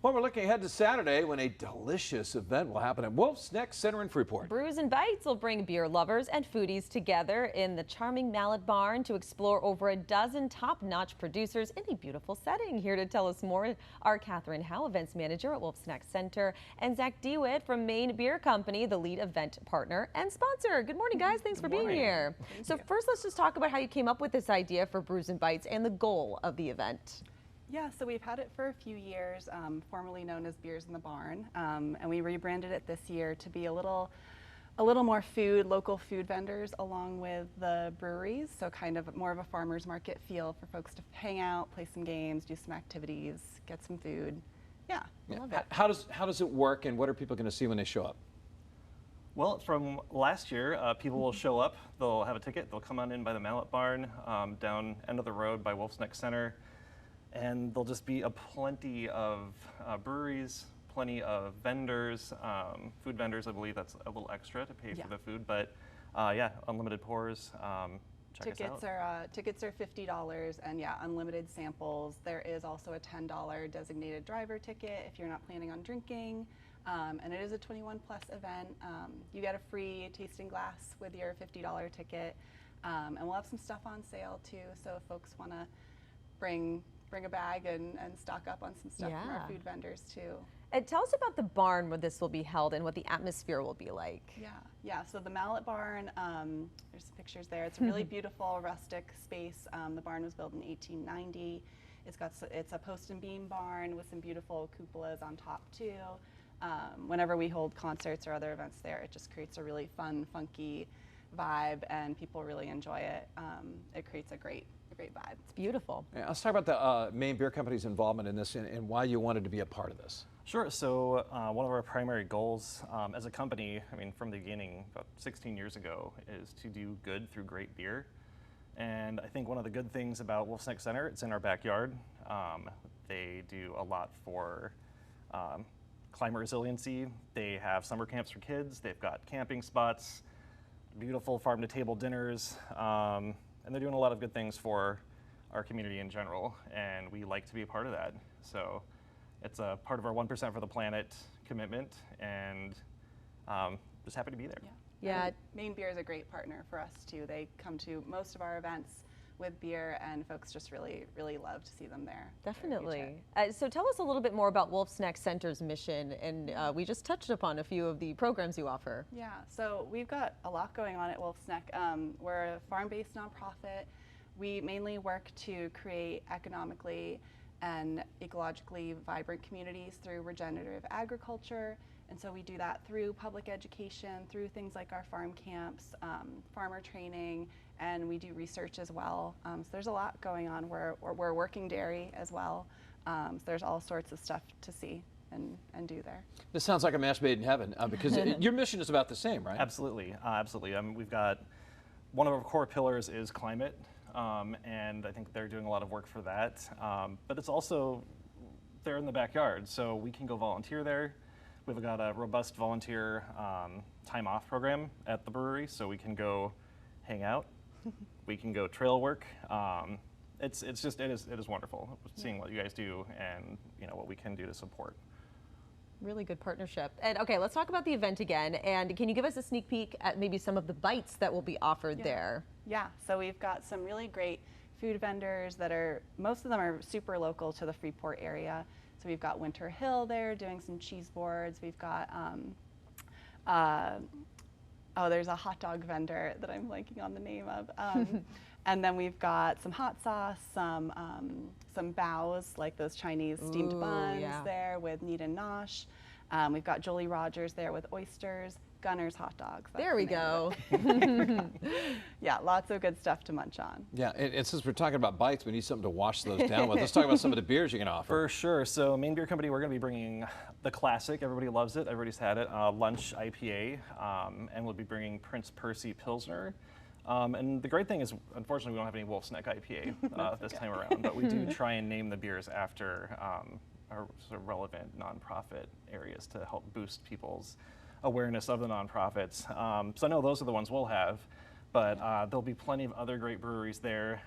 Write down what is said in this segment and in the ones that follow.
Well, we're looking ahead to Saturday when a delicious event will happen at Wolfe's Next Center in Freeport. Brews and Bites will bring beer lovers and foodies together in the charming Mallet Barn to explore over a dozen top-notch producers in a beautiful setting. Here to tell us more are Catherine Howe, events manager at Wolfe's Next Center, and Zach DeWitt from Maine Beer Company, the lead event partner and sponsor. Good morning, guys. Thanks for being here. So first, let's just talk about how you came up with this idea for Brews and Bites and the goal of the event. Yeah, so we've had it for a few years, formerly known as Beers in the Barn, and we rebranded it this year to be a little more local food vendors along with the breweries, so kind of more of a farmer's market feel for folks to hang out, play some games, do some activities, get some food. Yeah, I love it. How does it work, and what are people going to see when they show up? Well, from last year, people will show up, they'll have a ticket, they'll come on in by the Mallet Barn, down end of the road by Wolfe's Next Center. And there'll just be plenty of breweries, plenty of vendors, food vendors. I believe that's a little extra to pay for the food, but yeah, unlimited pours. Check us out. Tickets are $50, and yeah, unlimited samples. There is also a $10 designated driver ticket if you're not planning on drinking, and it is a 21+ event. You get a free tasting glass with your $50 ticket, and we'll have some stuff on sale too. So if folks want to bring a bag and stock up on some stuff from our food vendors too. And tell us about the barn where this will be held and what the atmosphere will be like. Yeah. So the Mallet Barn, there's some pictures there. It's a really beautiful rustic space. The barn was built in 1890. It's a post and beam barn with some beautiful cupolas on top too. Whenever we hold concerts or other events there, it just creates a really fun, funky vibe, and people really enjoy it. It creates a great vibe. It's beautiful. Yeah, let's talk about the Maine Beer Company's involvement in this and why you wanted to be a part of this. Sure. So one of our primary goals as a company, I mean, from the beginning, about 16 years ago, is to do good through great beer. And I think one of the good things about Wolfe's Next Center, it's in our backyard. They do a lot for climate resiliency. They have summer camps for kids. They've got camping spots, beautiful farm-to-table dinners. And they're doing a lot of good things for our community in general, and we like to be a part of that. So it's a part of our 1% for the Planet commitment, and just happy to be there. Yeah. Maine Beer is a great partner for us too. They come to most of our events with beer, and folks just really love to see them there. Definitely. So tell us a little bit more about Wolfe's Next Center's mission, and we just touched upon a few of the programs you offer. Yeah, so we've got a lot going on at Wolfe's Neck. We're a farm-based nonprofit. We mainly work to create economically and ecologically vibrant communities through regenerative agriculture. And so we do that through public education, through things like our farm camps, farmer training, and we do research as well. So there's a lot going on. We're working dairy as well. So there's all sorts of stuff to see and do there. This sounds like a match made in heaven because your mission is about the same, right? Absolutely, absolutely. We've got one of our core pillars is climate, and I think they're doing a lot of work for that. But it's also there in the backyard, so we can go volunteer there. We've got a robust volunteer time off program at the brewery, so we can go hang out. We can go trail work. It is wonderful seeing what you guys do and what we can do to support. Really good partnership. And okay, let's talk about the event again. And can you give us a sneak peek at maybe some of the bites that will be offered there? Yeah. So we've got some really great food vendors most of them are super local to the Freeport area. So we've got Winter Hill there doing some cheese boards. We've got, there's a hot dog vendor that I'm blanking on the name of. And then we've got some hot sauce, some baos, like those Chinese steamed buns there with Neat and Nosh. We've got Jolie Rogers there with oysters. Gunner's hot dogs. There we go. Yeah, lots of good stuff to munch on. Yeah, and since we're talking about bites, we need something to wash those down with. Let's talk about some of the beers you can offer. For sure. So Maine Beer Company, we're going to be bringing the classic. Everybody loves it. Everybody's had it. Lunch IPA, and we'll be bringing Prince Percy Pilsner. And the great thing is, unfortunately, we don't have any Wolfe's Neck IPA this time around, but we do try and name the beers after our sort of relevant nonprofit areas to help boost people's awareness of the nonprofits. So I know those are the ones we'll have, but there'll be plenty of other great breweries there.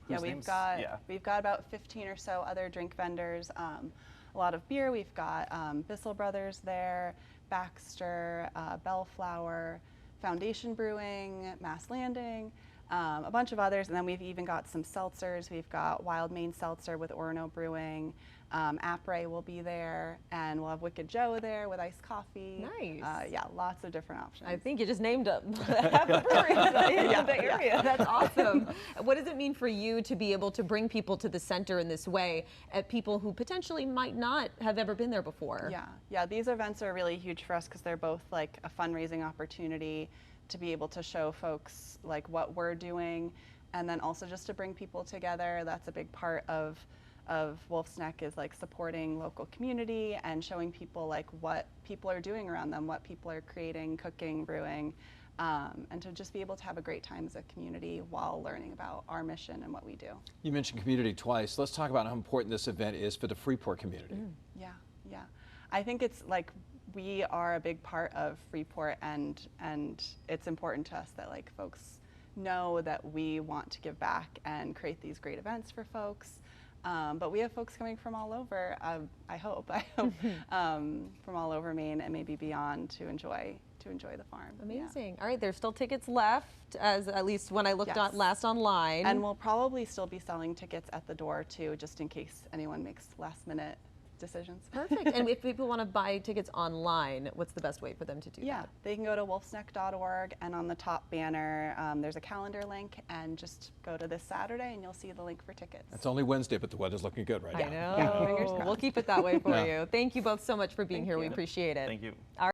We've got about 15 or so other drink vendors. a lot of beer. We've got Bissell Brothers there, Baxter, Bellflower, Foundation Brewing, Mass Landing, a bunch of others, and then we've even got some seltzers. We've got Wild Maine Seltzer with Orono Brewing. Apres will be there, and we'll have Wicked Joe there with iced coffee. Nice. Yeah, lots of different options. I think you just named half the breweries in the area. Yeah. That's awesome. What does it mean for you to be able to bring people to the center in this way, at people who potentially might not have ever been there before? Yeah, these events are really huge for us because they're both like a fundraising opportunity to be able to show folks like what we're doing, and then also just to bring people together. That's a big part of Wolfe's Neck, is like supporting local community and showing people like what people are doing around them, what people are creating, cooking, brewing, and to just be able to have a great time as a community while learning about our mission and what we do. You mentioned community twice. Let's talk about how important this event is for the Freeport community. Yeah. I think it's like we are a big part of Freeport, and it's important to us that like folks know that we want to give back and create these great events for folks. But we have folks coming from all over, I hope, from all over Maine and maybe beyond to enjoy the farm. Amazing. Yeah. All right, there's still tickets left, as at least when I looked Yes. last online. And we'll probably still be selling tickets at the door too, just in case anyone makes last minute decisions. Perfect. And if people want to buy tickets online, what's the best way for them to do that? They can go to wolfsneck.org, and on the top banner there's a calendar link, and just go to this Saturday and you'll see the link for tickets. It's only Wednesday, but the weather's looking good right now. I know. Fingers crossed. We'll keep it that way for you. Thank you both so much for being here. We appreciate it. Thank you. All